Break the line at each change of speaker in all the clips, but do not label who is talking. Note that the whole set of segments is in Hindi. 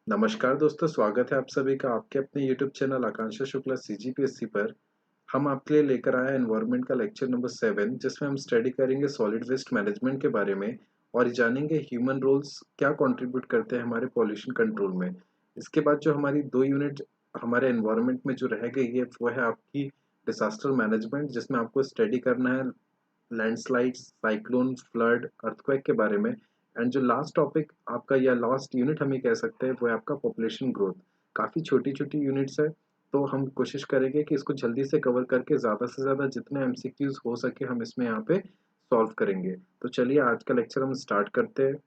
नमस्कार दोस्तों, स्वागत है आप सभी का आपके अपने यूट्यूब चैनल आकांक्षा शुक्ला सीजीपीएससी पर। हम आपके लिए लेकर आए हैं एनवायरनमेंट का लेक्चर नंबर 7, जिसमें हम स्टडी करेंगे सॉलिड वेस्ट मैनेजमेंट के बारे में और जानेंगे ह्यूमन रोल्स क्या कंट्रीब्यूट करते हैं हमारे पॉल्यूशन कंट्रोल में। इसके बाद जो हमारी 2 यूनिट हमारे एनवायरनमेंट में जो रह गई है वो है आपकी डिसास्टर मैनेजमेंट, जिसमें आपको स्टडी करना है लैंडस्लाइड्स, साइक्लोन, फ्लड, अर्थक्वेक के बारे में। एंड जो लास्ट टॉपिक आपका या लास्ट यूनिट हम ये कह सकते हैं वो है आपका पॉपुलेशन ग्रोथ। काफ़ी छोटी-छोटी यूनिट्स है, तो हम कोशिश करेंगे कि इसको जल्दी से कवर करके ज़्यादा से ज़्यादा जितने एमसीक्यूज़ हो सके हम इसमें यहाँ पे सॉल्व करेंगे। तो चलिए आज का लेक्चर हम स्टार्ट करते हैं।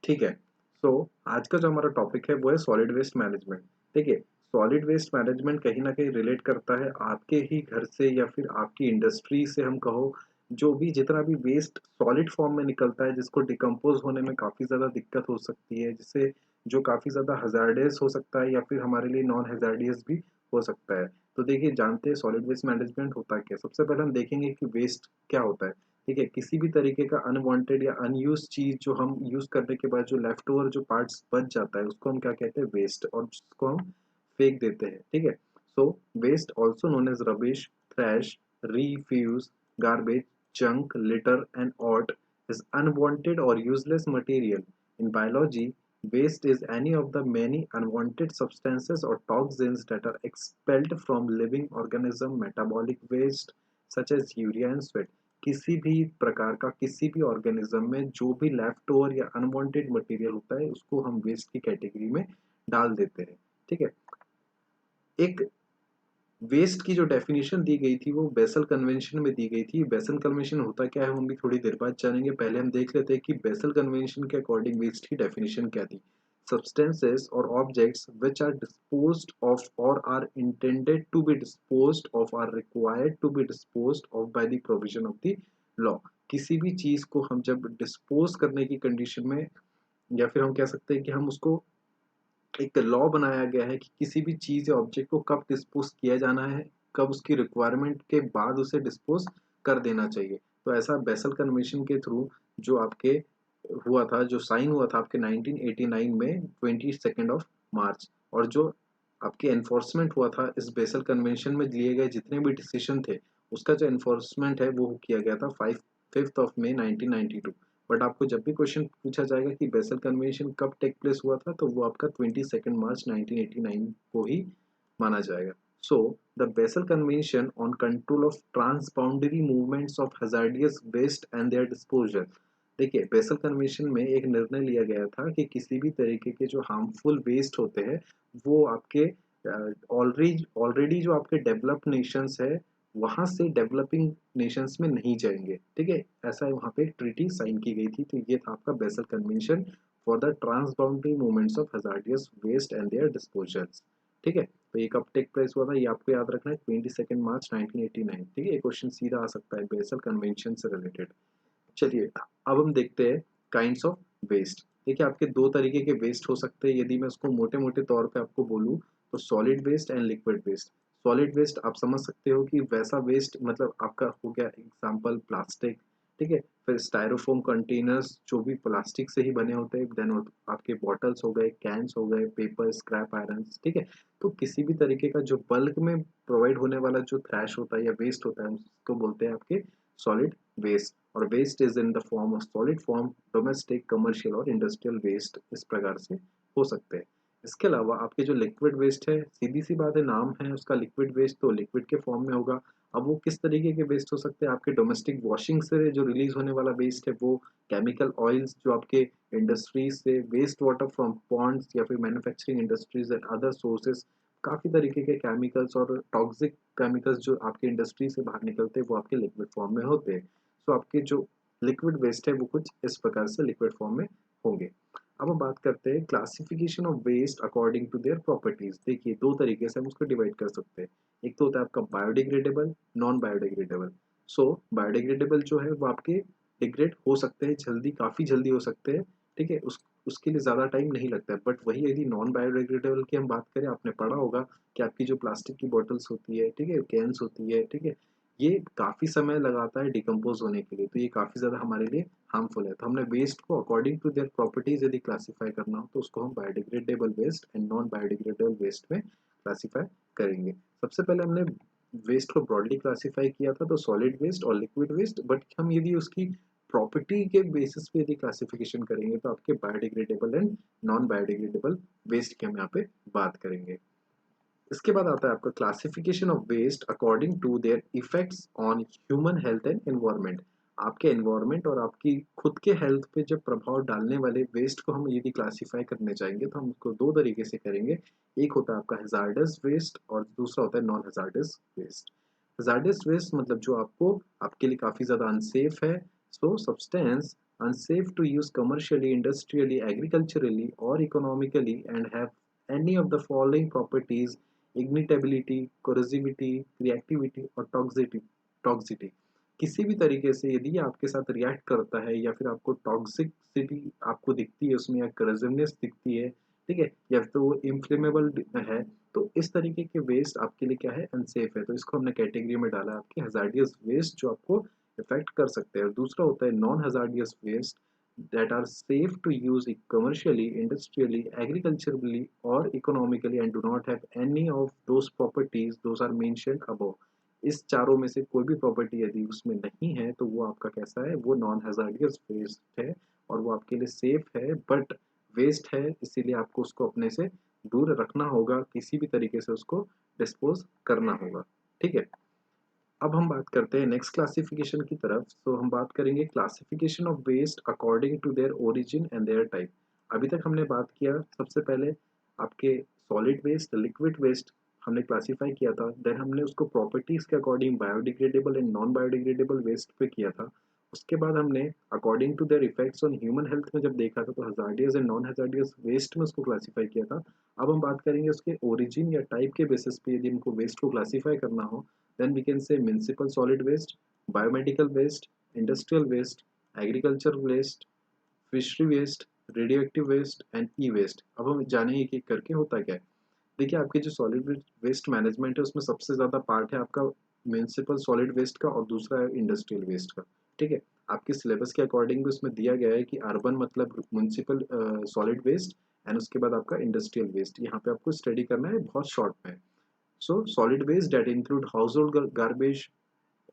ठीक है। सो आज का जो हमारा टॉपिक है वो है सॉलिड वेस्ट मैनेजमेंट। देखिए, सॉलिड वेस्ट मैनेजमेंट कहीं न कहीं रिलेट करता है आपके ही घर से या फिर आपकी इंडस्ट्री से हम कहो, जो भी जितना भी वेस्ट सॉलिड फॉर्म में निकलता है जिसको डिकम्पोज़ होने में काफ़ी ज़्यादा दिक्कत हो सकती है, जिससे जो काफ़ी ज़्यादा हज़ार्डियस हो सकता है या फिर हमारे लिए नॉन हज़ार्डियस भी हो सकता है। तो देखिए, जानते हैं सॉलिड वेस्ट मैनेजमेंट होता क्या है? सबसे पहले हम देखेंगे कि वेस्ट क्या होता है। ठीक है, किसी भी तरीके का अनवांटेड या अनयूज्ड चीज़ जो हम यूज़ करने के बाद जो लेफ्ट ओवर जो पार्ट्स बच जाता है उसको हम क्या कहते हैं? वेस्ट, और जिसको हम फेंक देते हैं। ठीक है? So waste also known as rubbish, trash, refuse, garbage, junk, litter and ought is unwanted or useless material. In biology, waste is any of the many unwanted substances or toxins that are expelled from living organism. Metabolic waste such as urea and sweat, किसी भी प्रकार का किसी भी ऑर्गेनिज्म में जो भी लेफ्ट ओवर या अनवांटेड मटेरियल होता है उसको हम वेस्ट की कैटेगरी में डाल देते हैं। ठीक है। एक वेस्ट की जो डेफिनेशन दी गई थी वो बेसल कन्वेंशन में दी गई थी। बेसल कन्वेंशन होता क्या है हम भी थोड़ी देर बाद जानेंगे। पहले हम देख लेते हैं कि बेसल कन्वेंशन के अकॉर्डिंग वेस्ट की डेफिनेशन क्या थी। सब्सटेंसेस और objects which are disposed of और are intended to be disposed of are required to be disposed of by the provision of the law. किसी भी चीज को हम जब डिस्पोज करने की कंडीशन में, या फिर हम कह सकते हैं कि हम उसको एक लॉ बनाया गया है कि किसी भी चीज़ या ऑब्जेक्ट को कब डिस्पोज किया जाना है, कब उसकी रिक्वायरमेंट के बाद उसे डिस्पोज कर देना चाहिए। तो ऐसा बेसल कन्वेंशन के थ्रू जो आपके हुआ था, जो साइन हुआ था आपके 1989 में 22 ऑफ मार्च, और जो आपके एनफोर्समेंट हुआ था इस बेसल कन्वेंशन में लिए गए जितने भी डिसीजन थे, उसका जो एनफोर्समेंट है वो किया गया था 5 ऑफ मई 1992। बट आपको जब भी क्वेश्चन पूछा जाएगा कि बेसल कन्वेंशन कब टेक प्लेस हुआ था, तो वो आपका 22 मार्च 1989 को ही माना जाएगा। So the Basel convention on control of transboundary movements of hazardous waste and their disposal. देखिए, बेसल कन्वेंशन में एक निर्णय लिया गया था कि किसी भी तरीके के जो हार्मफुल वेस्ट होते हैं वो आपके ऑलरेडी ऑलरेडी जो आपके डेवलप्ड नेशंस है वहां से डेवलपिंग नेशंस में नहीं जाएंगे। ठीक है, ऐसा वहां पे एक ट्रीटी साइन की गई थी। तो ये था आपका Basel convention for the transboundary movements of hazardous waste and their disposals. ठीक है, तो ये कब टेक प्लेस हुआ था ये आपको याद रखना है, 22 मार्च 1989। ठीक है, ये क्वेश्चन सीधा आ सकता है बेसल कन्वेंशन से रिलेटेड। चलिए, अब हम देखते हैं काइंड्स ऑफ वेस्ट। देखिए, आपके दो तरीके के वेस्ट हो सकते हैं। यदि मैं उसको मोटे मोटे तौर पे आपको बोलूँ तो solid waste and liquid waste. Solid waste आप समझ सकते हो कि वैसा वेस्ट, मतलब आपका हो गया एग्जांपल प्लास्टिक। ठीक है, फिर स्टायरोफोम कंटेनर्स जो भी प्लास्टिक से ही बने होते हैं, देन आपके बॉटल्स हो गए, कैंस हो गए, पेपर, स्क्रैप आयरन। ठीक है, तो किसी भी तरीके का जो बल्क में प्रोवाइड होने वाला जो थ्रैश होता है या वेस्ट होता है उसको बोलते हैं आपके सॉलिड वेस्ट। और waste is in the form of solid form, domestic, commercial और इंडस्ट्रियल वेस्ट इस प्रकार से हो सकते हैं। इसके अलावा आपके जो लिक्विड वेस्ट है, सीधी सी बात है, नाम है उसका लिक्विड वेस्ट, तो लिक्विड के फॉर्म में होगा। अब वो किस तरीके के वेस्ट हो सकते हैं? आपके डोमेस्टिक वॉशिंग से जो रिलीज होने वाला वेस्ट है वो, केमिकल ऑयल्स जो आपके इंडस्ट्रीज से, वेस्ट वाटर फ्रॉम पॉन्ड्स या फिर manufacturing industries and other sources, काफी तरीके के केमिकल्स और टॉक्सिक केमिकल्स जो आपके इंडस्ट्री से बाहर निकलते हैं वो आपके लिक्विड फॉर्म में होते हैं। सो आपके जो लिक्विड वेस्ट है वो कुछ इस प्रकार से लिक्विड फॉर्म में होंगे। अब हम बात करते हैं classification of waste according to their properties. देखिए, दो तरीके से हम उसको डिवाइड कर सकते हैं। एक तो होता है आपका बायोडिग्रेडेबल, नॉन बायोडिग्रेडेबल। सो बायोडिग्रेडेबल जो है वो आपके डिग्रेड हो सकते हैं जल्दी, काफी जल्दी हो सकते हैं। ठीक है, उसके लिए ज़्यादा टाइम नहीं लगता है। बट वही यदि नॉन बायोडिग्रेडेबल की हम बात करें, आपने पढ़ा होगा कि आपकी जो प्लास्टिक की बॉटल्स होती है, ठीक है, कैंस होती है, ठीक है, ये काफ़ी समय लगाता है डिकम्पोज़ होने के लिए, तो ये काफ़ी ज़्यादा हमारे लिए हार्मफुल है। तो हमने वेस्ट को अकॉर्डिंग टू देयर प्रॉपर्टीज़ यदि क्लासिफ़ाई करना हो, तो उसको हम biodegradable waste and non biodegradable waste में क्लासिफ़ाई करेंगे। सबसे पहले हमने वेस्ट को ब्रॉडली क्लासिफ़ाई किया था, तो सॉलिड वेस्ट और लिक्विड वेस्ट, बट हम यदि उसकी प्रॉपर्टी के बेसिस पे यदि क्लासिफ़िकेशन करेंगे, तो आपके biodegradable and non biodegradable waste की हम यहाँ पे बात करेंगे। इसके बाद आता है आपका classification of waste according to their effects on human health and environment. आपके एनवायरनमेंट और आपकी खुद के हेल्थ पे जब प्रभाव डालने वाले वेस्ट को हम यदि क्लासिफाई करने चाहेंगे, तो हम उसको दो तरीके से करेंगे। एक होता है आपका हैजार्डस वेस्ट और दूसरा होता है non hazardous waste. Hazardous waste मतलब जो आपको आपके लिए काफ़ी ज़्यादा अनसेफ है। So substance unsafe to use commercially, industrially, agriculturally, or economically and have any of the following properties: ignitability, corrosivity, reactivity और toxicity। किसी भी तरीके से यदि ये आपके साथ रिएक्ट करता है या फिर आपको टॉक्सिसिटी आपको दिखती है उसमें, या corrosiveness दिखती है, ठीक है, या फिर तो वो इन्फ्लेमेबल है, तो इस तरीके के वेस्ट आपके लिए क्या है, अनसेफ है। तो इसको हमने कैटेगरी में डाला आपके हजार्डियस वेस्ट जो आपको इफेक्ट कर सकते हैं। और दूसरा होता है non hazardous waste that are safe to use commercially, industrially, agriculturally, or economically and do not have any of those properties those are mentioned above। इस चारों में से कोई भी प्रॉपर्टी यदि उसमें नहीं है, तो वो आपका कैसा है, वो नॉन हैजार्डियस वेस्ट है और वो आपके लिए सेफ है, बट वेस्ट है, इसीलिए आपको उसको अपने से दूर रखना होगा, किसी भी तरीके से उसको डिस्पोज करना होगा। ठीक है, अब हम बात करते हैं नेक्स्ट क्लासिफिकेशन की तरफ। तो हम बात करेंगे classification of waste according to their origin and their type. अभी तक हमने बात किया सबसे पहले आपके सॉलिड वेस्ट, लिक्विड वेस्ट हमने क्लासिफाई किया था, देन हमने उसको प्रॉपर्टीज के अकॉर्डिंग biodegradable and non biodegradable waste पे किया था। उसके बाद हमने according to their effects on human health में जब देखा था, तो hazardous and non hazardous waste में उसको क्लासिफाई किया था। अब हम बात करेंगे उसके ओरिजिन या टाइप के बेसिस पे यदि हमको वेस्ट को क्लासिफाई करना हो, then we can say municipal solid waste, biomedical waste, industrial waste, agricultural waste, fishery waste, radioactive waste and e waste. अब हम जानेंगे एक एक करके होता क्या है। देखिए, आपके जो सॉलिड वेस्ट मैनेजमेंट है उसमें सबसे ज़्यादा पार्ट है आपका म्यूनिसिपल सॉलिड वेस्ट का और दूसरा है इंडस्ट्रियल वेस्ट का। ठीक है, आपके सिलेबस के अकॉर्डिंग भी उसमें दिया गया है कि अर्बन मतलब म्यूनिसिपल सॉलिड वेस्ट एंड उसके बाद आपका इंडस्ट्रियल वेस्ट। यहाँ पे आपको स्टडी करना है, बहुत शॉर्ट में। So solid waste that include household garbage,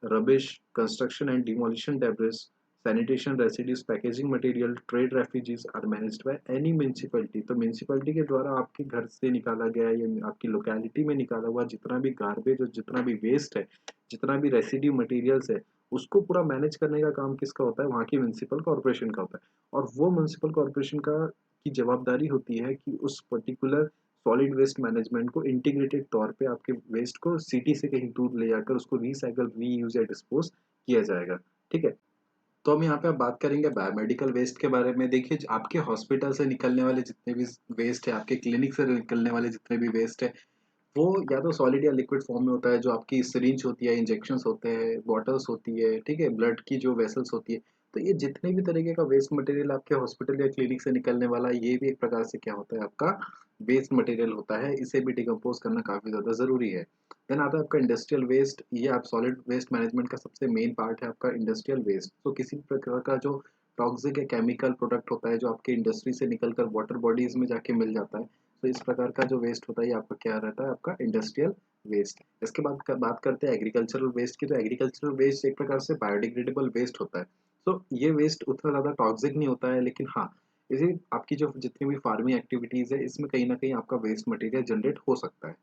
rubbish, construction and demolition debris, sanitation residues, packaging material, trade refugees are managed by any municipality। तो म्यूनसिपैलिटी के द्वारा आपके घर से निकाला गया या आपकी लोकेलिटी में निकाला हुआ जितना भी गार्बेज और जितना भी वेस्ट है, जितना भी रेसिड्यू मटेरियल्स है, उसको पूरा मैनेज करने का काम किसका होता है, वहाँ की म्यूनसिपल कॉरपोरेशन का होता है। और वो म्यूनसिपल कॉरपोरेशन का की जवाबदारी होती है कि उस पर्टिकुलर सॉलिड वेस्ट मैनेजमेंट को इंटीग्रेटेड तौर पे आपके वेस्ट को सिटी से कहीं दूर ले जाकर उसको रिसाइकल, रीयूज या डिस्पोज किया जाएगा। ठीक है, तो हम यहाँ पे अब बात करेंगे बायोमेडिकल वेस्ट के बारे में। देखिए, आपके हॉस्पिटल से निकलने वाले जितने भी वेस्ट है, आपके क्लिनिक से निकलने वाले जितने भी वेस्ट है, वो या तो सॉलिड या लिक्विड फॉर्म में होता है। जो आपकी सिरिंज होती है, इंजेक्शंस होते हैं, बॉटल्स होती है, ठीक है, ब्लड की जो वेसल्स होती है, तो ये जितने भी तरीके का वेस्ट मटेरियल आपके हॉस्पिटल या क्लिनिक से निकलने वाला है, ये भी एक प्रकार से क्या होता है, आपका वेस्ट मटेरियल होता है। इसे भी डिकम्पोज करना काफ़ी ज़्यादा ज़रूरी है। देन आता है आपका इंडस्ट्रियल वेस्ट। ये आप सॉलिड वेस्ट मैनेजमेंट का सबसे मेन पार्ट है आपका इंडस्ट्रियल वेस्ट। तो किसी भी प्रकार का जो टॉक्सिक या केमिकल प्रोडक्ट होता है जो आपके इंडस्ट्री से निकलकर वाटर बॉडीज में जाके मिल जाता है, तो इस प्रकार का जो वेस्ट होता है ये आपका क्या रहता है, आपका इंडस्ट्रियल वेस्ट। इसके बाद बात करते हैं एग्रीकल्चरल वेस्ट की। तो एग्रीकल्चरल वेस्ट एक प्रकार से बायोडिग्रेडेबल वेस्ट होता है। तो ये वेस्ट उतना ज़्यादा टॉक्सिक नहीं होता है, लेकिन हाँ, इसे आपकी जो जितनी भी फार्मिंग एक्टिविटीज़ है इसमें कहीं ना कहीं आपका वेस्ट मटेरियल जनरेट हो सकता है।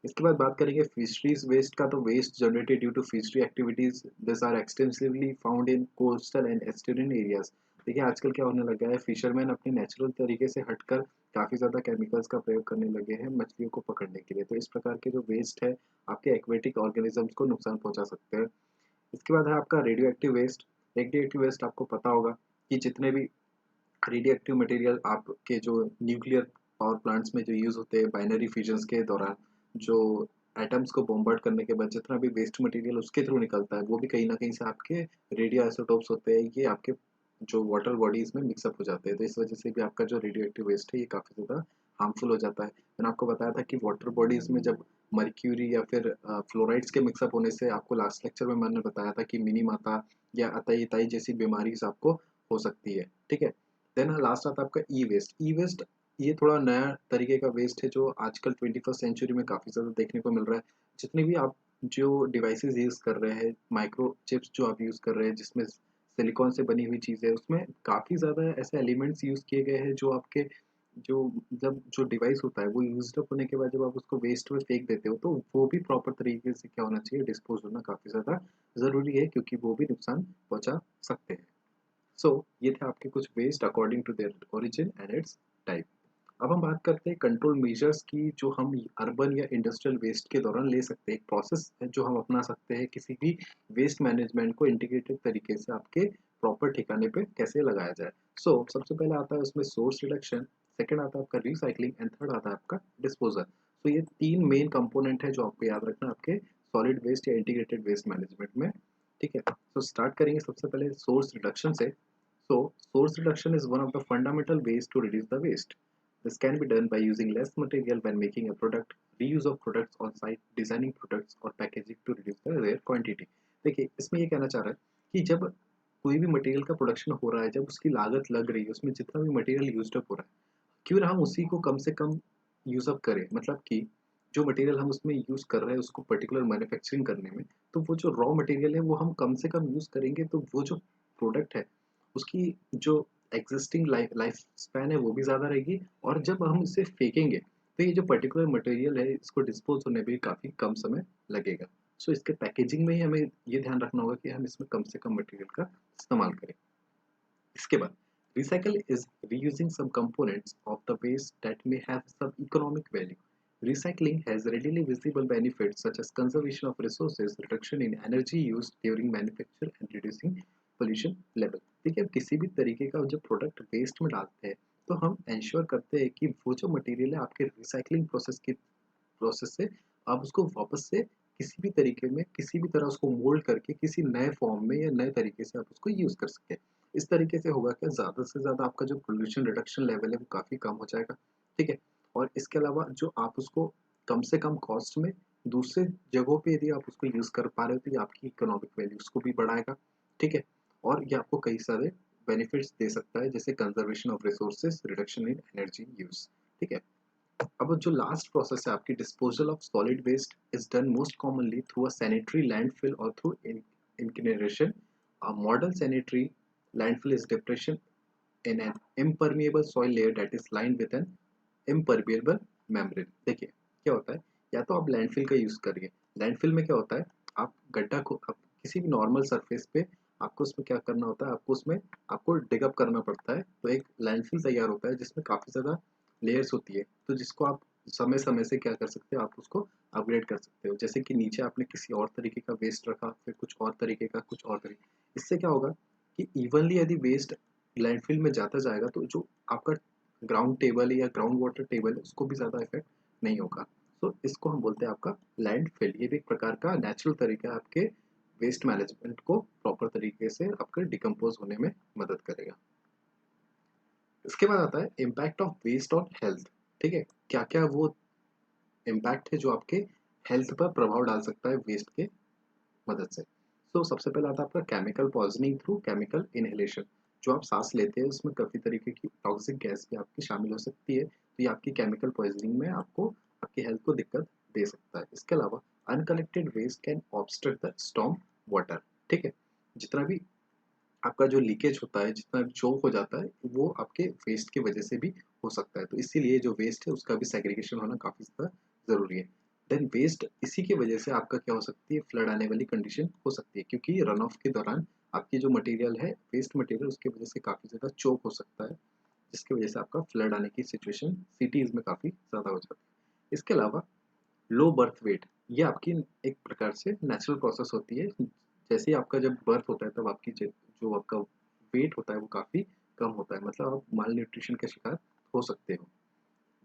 इसके बाद बात करेंगे फिशरीज वेस्ट का। तो waste generated due to fishery activities this are extensively found in coastal and estuarine areas. देखिए, आजकल क्या होने लगा है, फिशरमैन अपने नेचुरल तरीके से हटकर काफ़ी ज़्यादा केमिकल्स का प्रयोग करने लगे हैं मछलियों को पकड़ने के लिए। तो इस प्रकार के जो वेस्ट है आपके एक्वेटिक ऑर्गेनिजम्स को नुकसान पहुंचा सकते हैं। इसके बाद है आपका radioactive waste. Radioactive waste आपको पता होगा कि जितने भी रेडियो एक्टिव मटेरियल आपके जो न्यूक्लियर पावर प्लांट्स में जो यूज़ होते हैं बाइनरी फ्यूजन्स के दौरान, जो एटम्स को बॉम्बार्ड करने के बाद जितना भी वेस्ट मटेरियल उसके थ्रू निकलता है, वो भी कहीं ना कहीं से आपके रेडियो आइसोटोप्स होते हैं, ये आपके जो वाटर बॉडीज में मिक्सअप हो जाते हैं। तो इस वजह से भी आपका जो रेडियो एक्टिव वेस्ट है ये काफ़ी ज़्यादा हार्मफुल हो जाता है। मैंने आपको बताया था कि वाटर बॉडीज में जब मर्क्यूरी या फिर फ्लोराइड्स के मिक्सअप होने से आपको लास्ट लेक्चर में मैंने बताया था कि मिनी माता या अतई अताई जैसी बीमारी आपको हो सकती है, ठीक है। देन लास्ट आता है आपका ई वेस्ट। ई वेस्ट ये थोड़ा नया तरीके का वेस्ट है जो आजकल 21st सेंचुरी में काफ़ी ज़्यादा देखने को मिल रहा है। जितने भी आप जो डिवाइसेस यूज़ कर रहे हैं, माइक्रो चिप्स जो आप यूज़ कर रहे हैं जिसमें सिलिकॉन से बनी हुई चीज़ें, उसमें काफ़ी ज़्यादा ऐसे एलिमेंट्स यूज़ किए गए हैं जो आपके जो जब जो डिवाइस होता है वो यूज्ड अप होने के बाद जब आप उसको वेस्ट में फेंक देते हो तो वो भी प्रॉपर तरीके से क्या होना चाहिए, डिस्पोज होना काफ़ी ज़्यादा ज़रूरी है क्योंकि वो भी नुकसान पहुंचा सकते हैं। सो ये थे आपके कुछ waste according to their origin and its type. अब हम बात करते हैं कंट्रोल मेजर्स की जो हम अर्बन या इंडस्ट्रियल वेस्ट के दौरान ले सकते हैं। एक प्रोसेस है जो हम अपना सकते हैं किसी भी वेस्ट मैनेजमेंट को इंटीग्रेटेड तरीके से आपके प्रॉपर ठिकाने पे कैसे लगाया जाए। सबसे पहले आता है उसमें सोर्स रिडक्शन, सेकंड आता है आपका रिसाइकलिंग एंड थर्ड आता है आपका डिस्पोजल। ये तीन मेन कंपोनेंट है जो आपको याद रखना है आपके सॉलिड वेस्ट या इंटीग्रेटेड वेस्ट मैनेजमेंट में, ठीक है। स्टार्ट करेंगे सबसे पहले सोर्स रिडक्शन से। Source reduction is one of the fundamental ways to reduce the waste. This can be done by using less material when making a product, reuse of products on site, designing products और packaging to reduce the their quantity. देखिए इसमें ये कहना चाह रहा है कि जब कोई भी मटेरियल का प्रोडक्शन हो रहा है, जब उसकी लागत लग रही है, उसमें जितना भी मटेरियल यूज अप हो रहा है, क्यों ना हम उसी को कम से कम यूज अप करें। मतलब कि जो मटेरियल हम उसमें यूज कर रहे हैं उसको पर्टिकुलर मैन्युफैक्चरिंग करने में, तो वो जो रॉ मटेरियल है वो हम कम से कम यूज करेंगे तो वो जो प्रोडक्ट है उसकी जो एग्जिस्टिंग लाइफ स्पैन है वो भी ज़्यादा रहेगी। और जब हम इसे फेंकेंगे तो ये जो पर्टिकुलर मटेरियल है इसको डिस्पोज होने में भी काफ़ी कम समय लगेगा। इसके पैकेजिंग में ही हमें ये ध्यान रखना होगा कि हम इसमें कम से कम मटेरियल का इस्तेमाल करें। इसके बाद recycle is reusing some components of the waste that may have some economic value. Recycling has readily visible benefits such as conservation of resources, reduction in energy used during manufacture and reducing pollution level। देखिए अब किसी भी तरीके का जब प्रोडक्ट वेस्ट में डालते हैं तो हम इंश्योर करते हैं कि वो जो मटेरियल है आपके रिसाइकलिंग प्रोसेस से आप उसको वापस से किसी भी तरीके में किसी भी तरह उसको मोल्ड करके किसी नए फॉर्म में या नए तरीके से आप उसको यूज़ कर सकते हैं। इस तरीके से होगा क्या, ज़्यादा से ज़्यादा आपका जो पोल्यूशन रिडक्शन लेवल है वो काफ़ी कम हो जाएगा, ठीक है। और इसके अलावा जो आप उसको कम से कम कॉस्ट में दूसरे जगहों पे यदि आप उसको यूज़ कर पा रहे हो तो ये आपकी इकोनॉमिक वैल्यूज़ को भी बढ़ाएगा, ठीक है। और ये आपको कई सारे बेनिफिट्स दे सकता है जैसे conservation of resources, reduction in energy use, ठीक है। अब जो लास्ट प्रोसेस है आपकी disposal of solid waste is done most commonly through a sanitary landfill और through incineration. A modern sanitary landfill is depression in an impermeable soil layer that is lined with an impermeable membrane। देखिए क्या होता है, या तो आप लैंडफिल का यूज करिए। लैंडफिल में क्या होता है, आप गड्ढा को आप किसी भी नॉर्मल सरफेस पे आपको उसमें क्या करना होता है, आपको उसमें आपको डिग अप करना पड़ता है। तो एक लैंडफिल तैयार होता है जिसमें काफ़ी ज़्यादा लेयर्स होती है, तो जिसको आप समय समय से क्या कर सकते हो, आप उसको अपग्रेड कर सकते हो। जैसे कि नीचे आपने किसी और तरीके का वेस्ट रखा, फिर कुछ और तरीके का, कुछ और तरीके। इससे क्या होगा कि इवनली यदि वेस्ट लैंडफिल में जाता जाएगा तो जो आपका ग्राउंड टेबल है या ग्राउंड वाटर टेबल है उसको भी ज़्यादा इफेक्ट नहीं होगा। इसको हम बोलते हैं आपका लैंडफिल। ये भी एक प्रकार का नेचुरल तरीका है आपके वेस्ट मैनेजमेंट को प्रॉपर तरीके से आपके डिकम्पोज होने में मदद करेगा। इसके बाद आता है impact of waste on health, ठीक है। क्या क्या वो इम्पैक्ट है जो आपके हेल्थ पर प्रभाव डाल सकता है वेस्ट के मदद से। सबसे पहला आता है आपका chemical poisoning through chemical inhalation. जो आप सांस लेते हैं उसमें काफ़ी तरीके की टॉक्सिक गैस भी आपकी शामिल हो सकती है, तो ये आपकी केमिकल पॉइजनिंग में आपको आपकी हेल्थ को दिक्कत दे सकता है। इसके अलावा uncollected waste can obstruct the storm water, ठीक है। जितना भी आपका जो लीकेज होता है, जितना भी चोक हो जाता है, वो आपके वेस्ट की वजह से भी हो सकता है। तो इसीलिए जो वेस्ट है उसका भी सेग्रीगेशन होना काफ़ी ज़्यादा ज़रूरी है। देन वेस्ट इसी की वजह से आपका क्या हो सकती है, फ्लड आने वाली कंडीशन हो सकती है क्योंकि रन ऑफ के दौरान आपकी जो मटेरियल है, वेस्ट मटेरियल, उसकी वजह से काफ़ी ज़्यादा चोक हो सकता है, जिसकी वजह से आपका फ्लड आने की सिचुएशन सिटीज़ में काफ़ी ज़्यादा हो जाती है। इसके अलावा लो बर्थ वेट, ये आपकी एक प्रकार से नेचुरल प्रोसेस होती है। जैसे ही आपका जब बर्थ होता है तब आपकी जो आपका वेट होता है वो काफ़ी कम होता है, मतलब आप माल न्यूट्रिशन का शिकार हो सकते हो।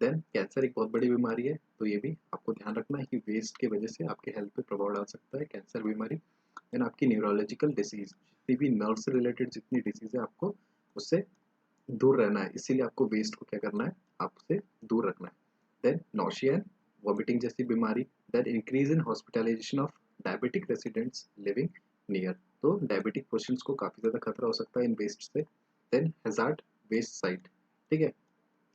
देन कैंसर एक बहुत बड़ी बीमारी है, तो ये भी आपको ध्यान रखना है कि वेस्ट की वजह से आपके हेल्थ पे प्रभाव डाल सकता है कैंसर बीमारी। देन आपकी न्यूरोलॉजिकल डिसीज, जितनी भी नर्व से रिलेटेड जितनी डिसीज है आपको उससे दूर रहना है, इसीलिए आपको वेस्ट को क्या करना है, आपसे दूर रखना है। देन नौशिया एंड वॉमिटिंग जैसी बीमारी, then increase in hospitalization of diabetic residents living near, तो डायबिटिक पेशेंट्स को काफ़ी ज़्यादा खतरा हो सकता है इन वेस्ट से। देन हैजार्ड वेस्ट साइट, ठीक है,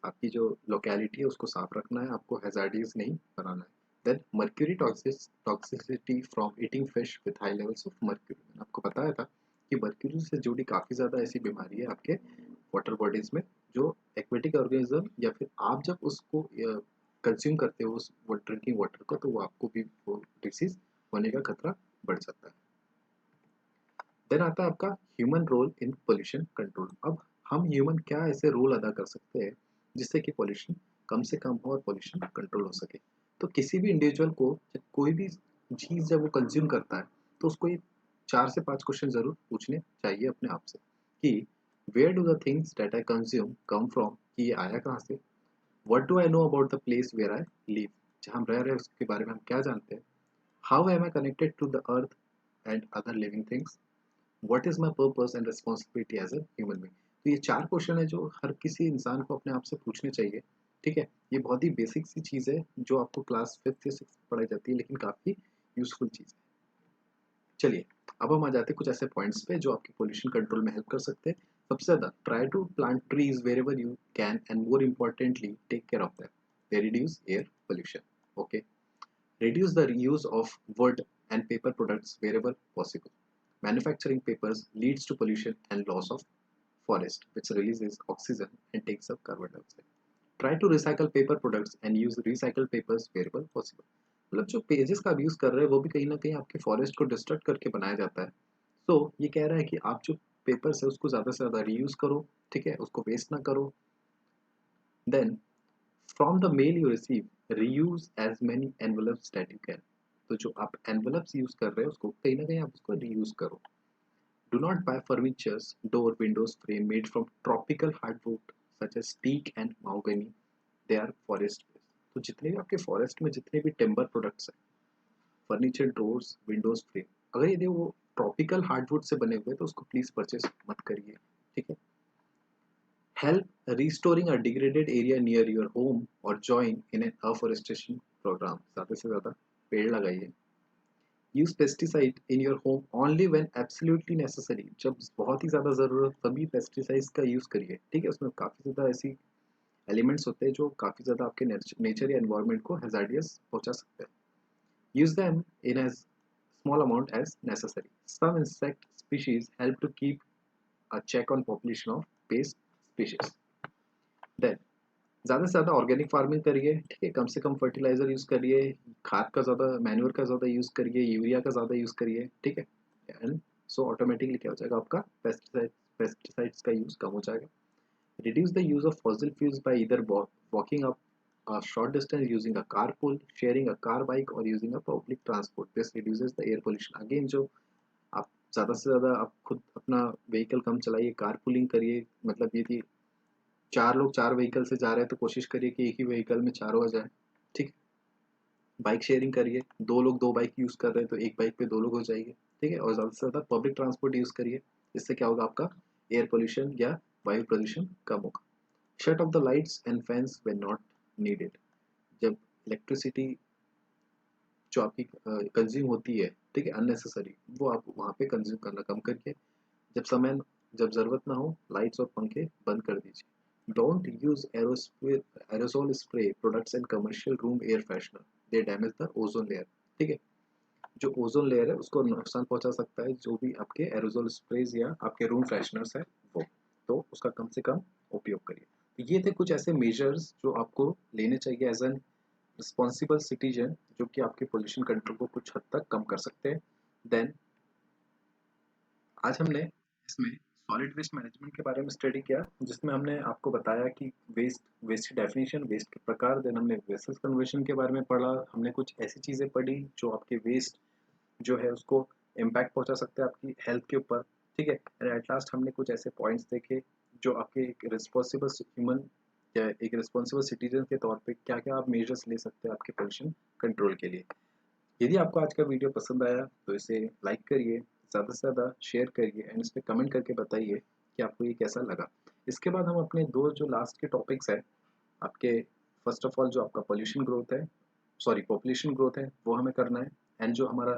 आपकी जो लोकेलिटी है उसको साफ रखना है, आपको हैजार्डियस नहीं बनाना है। Then mercury toxicity from eating fish with high levels of mercury, मैंने आपको बताया था कि मर्क्यूरी से जुड़ी काफ़ी ज़्यादा ऐसी बीमारी है आपके वाटर बॉडीज में, जो एक्वेटिक ऑर्गेनिज्म या फिर आप जब उसको कंज्यूम करते हो उस ड्रिंकिंग वाटर को, तो वो आपको भी वो डिसीज होने का खतरा बढ़ सकता है। देन आता है आपका human role in pollution control. अब हम ह्यूमन क्या ऐसे रोल अदा कर सकते हैं जिससे कि पोल्यूशन कम से कम हो और पोल्यूशन कंट्रोल हो सके। तो किसी भी इंडिविजुअल को जब कोई भी चीज़ जब वो कंज्यूम करता है, तो उसको ये 4 से 5 क्वेश्चन ज़रूर पूछने चाहिए अपने आप से कि where do the things that I consume come from, कि ये आया कहाँ से। What do I know about the place where I live, जहाँ हम रह रहे हैं उसके बारे में हम क्या जानते हैं। How am I connected to the earth and other living things, what is my purpose and responsibility as a human being. तो ये 4 क्वेश्चन है जो हर किसी इंसान को अपने आप से पूछने चाहिए। ठीक है, ये बहुत ही बेसिक सी चीज़ है जो आपको क्लास 5th या 6th में पढ़ाई जाती है, लेकिन काफ़ी यूजफुल चीज़ है। चलिए, अब हम आ जाते हैं कुछ ऐसे पॉइंट्स पे जो आपकी पोल्यूशन कंट्रोल में हेल्प कर सकते हैं। सबसे ज़्यादा try to plant trees wherever you can and more importantly take care of them, they reduce air pollution. Okay, reduce the reuse of wood and paper products wherever possible. Manufacturing papers leads to pollution and loss of forest, which releases oxygen and takes up carbon dioxide. Try to recycle paper products and use recycled papers wherever possible. मतलब जो पेजेस का आप यूज़ कर रहे हैं वो भी कहीं ना कहीं आपके फॉरेस्ट को डिस्ट्रक्ट करके बनाया जाता है। तो ये कह रहा है कि आप जो पेपर्स है उसको ज़्यादा से ज़्यादा रीयूज़ करो, ठीक है, उसको वेस्ट ना करो। Then from the mail you receive reuse as many envelopes that you can, तो जो आप एनवलप्स यूज कर रहे हो उसको कहीं ना कहीं आप उसको रीयूज करो। Do not buy furnitures door windows frame made from tropical hardwood such as teak and mahogany, they are forest based. तो जितने भी आपके फॉरेस्ट में जितने भी टिम्बर प्रोडक्ट्स हैं, फर्नीचर, डोर्स, विंडोज फ्रेम, अगर यदि वो ट्रॉपिकल हार्डवुड से बने हुए तो उसको प्लीज परचेस मत करिए। ठीक है, help restoring a degraded area near your home or join in an afforestation program, ज़्यादा से ज़्यादा पेड़ लगाइए। Use pesticide in your home only when absolutely necessary, जब बहुत ही ज़्यादा ज़रूरत तभी पेस्टिसाइड्स का यूज़ करिए। ठीक है, उसमें काफ़ी ज़्यादा ऐसी एलिमेंट्स होते हैं जो काफ़ी ज़्यादा आपके नेचर या एनवायरनमेंट को हैजार्डियस पहुंचा सकते हैं। Use them in as small amount as necessary. Some insect species help to keep a check on population of pest species. Then ज़्यादा से ज़्यादा ऑर्गेनिक फार्मिंग करिए, ठीक है, कम से कम फर्टिलाइजर यूज़ करिए, खाद का ज़्यादा, मैन्योर का ज़्यादा यूज़ करिए, यूरिया का ज़्यादा यूज़ करिए। ठीक है, एंड सो ऑटोमेटिकली क्या हो जाएगा, आपका पेस्टिसाइड्स का यूज़ कम हो जाएगा। Reduce the use of fossil fuels by either walking up a short distance, using a carpool, sharing a car, bike, or using a public transport. This reduces the air pollution. Again, जो आप ज़्यादा से ज़्यादा आप खुद अपना व्हीकल कम चलाइए, कार पुलिंग करिए। मतलब ये कि 4 लोग 4 व्हीकल से जा रहे हैं तो कोशिश करिए कि एक ही व्हीकल में चारों आ जाए। ठीक, बाइक शेयरिंग करिए, 2 लोग 2 बाइक यूज़ कर रहे हैं तो एक बाइक पे 2 लोग हो जाएंगे। ठीक है, और ज़्यादा से ज़्यादा पब्लिक ट्रांसपोर्ट यूज़ करिए, इससे क्या होगा, आपका एयर पोल्यूशन या वायु प्रदूषण कम होगा। Shut off the lights and fans when not needed, जब इलेक्ट्रिसिटी जो आपकी कंज्यूम होती है, ठीक है, अननेसेसरी, वो आप वहाँ पे कंज्यूम करना कम करिए। जब ज़रूरत ना हो लाइट्स और पंखे बंद कर दीजिए। Don't use aerosol spray products and commercial room air freshener, they damage the ozone layer. ठीक है, जो ओजोन लेयर है उसको नुकसान पहुंचा सकता है जो भी आपके एरोसोल स्प्रेज या आपके रूम फ्रेशनर्स है वो, तो उसका कम से कम उपयोग करिए। तो ये थे कुछ ऐसे मेजर्स जो आपको लेने चाहिए एज एन रिस्पॉन्सिबल सिटीजन, जो कि आपके पोल्यूशन कंट्रोल को कुछ हद तक कम कर सकते हैं। देन आज हमने इसमें सॉलिड वेस्ट मैनेजमेंट के बारे में स्टडी किया, जिसमें हमने आपको बताया कि वेस्ट की डेफिनेशन, वेस्ट के प्रकार, देन हमने वेसल कन्वर्शन के बारे में पढ़ा, हमने कुछ ऐसी चीज़ें पढ़ी जो आपके वेस्ट जो है उसको इम्पैक्ट पहुंचा सकते हैं आपकी हेल्थ के ऊपर। ठीक है, एंड एट लास्ट हमने कुछ ऐसे पॉइंट्स देखे जो आपके एक रिस्पॉन्सिबल ह्यूमन या एक रिस्पॉन्सिबल सिटीजन के तौर पे क्या क्या आप मेजर्स ले सकते हैं आपके पोल्यूशन कंट्रोल के लिए। यदि आपको आज का वीडियो पसंद आया तो इसे लाइक करिए, ज़्यादा से ज़्यादा शेयर करिए एंड इस पर कमेंट करके बताइए कि आपको ये कैसा लगा। इसके बाद हम अपने दो जो लास्ट के टॉपिक्स हैं आपके, फर्स्ट ऑफ ऑल जो आपका पोल्यूशन ग्रोथ है, सॉरी पॉपुलेशन ग्रोथ है वो हमें करना है। एंड जो हमारा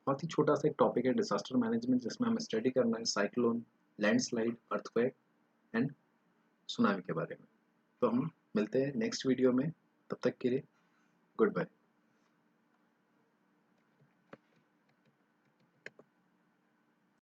बहुत ही छोटा सा एक टॉपिक है डिजास्टर मैनेजमेंट, जिसमें हमें स्टडी करना है cyclone, landslide, earthquake and tsunami के बारे में। तो हम मिलते हैं नेक्स्ट वीडियो में, तब तक के लिए गुड बाय।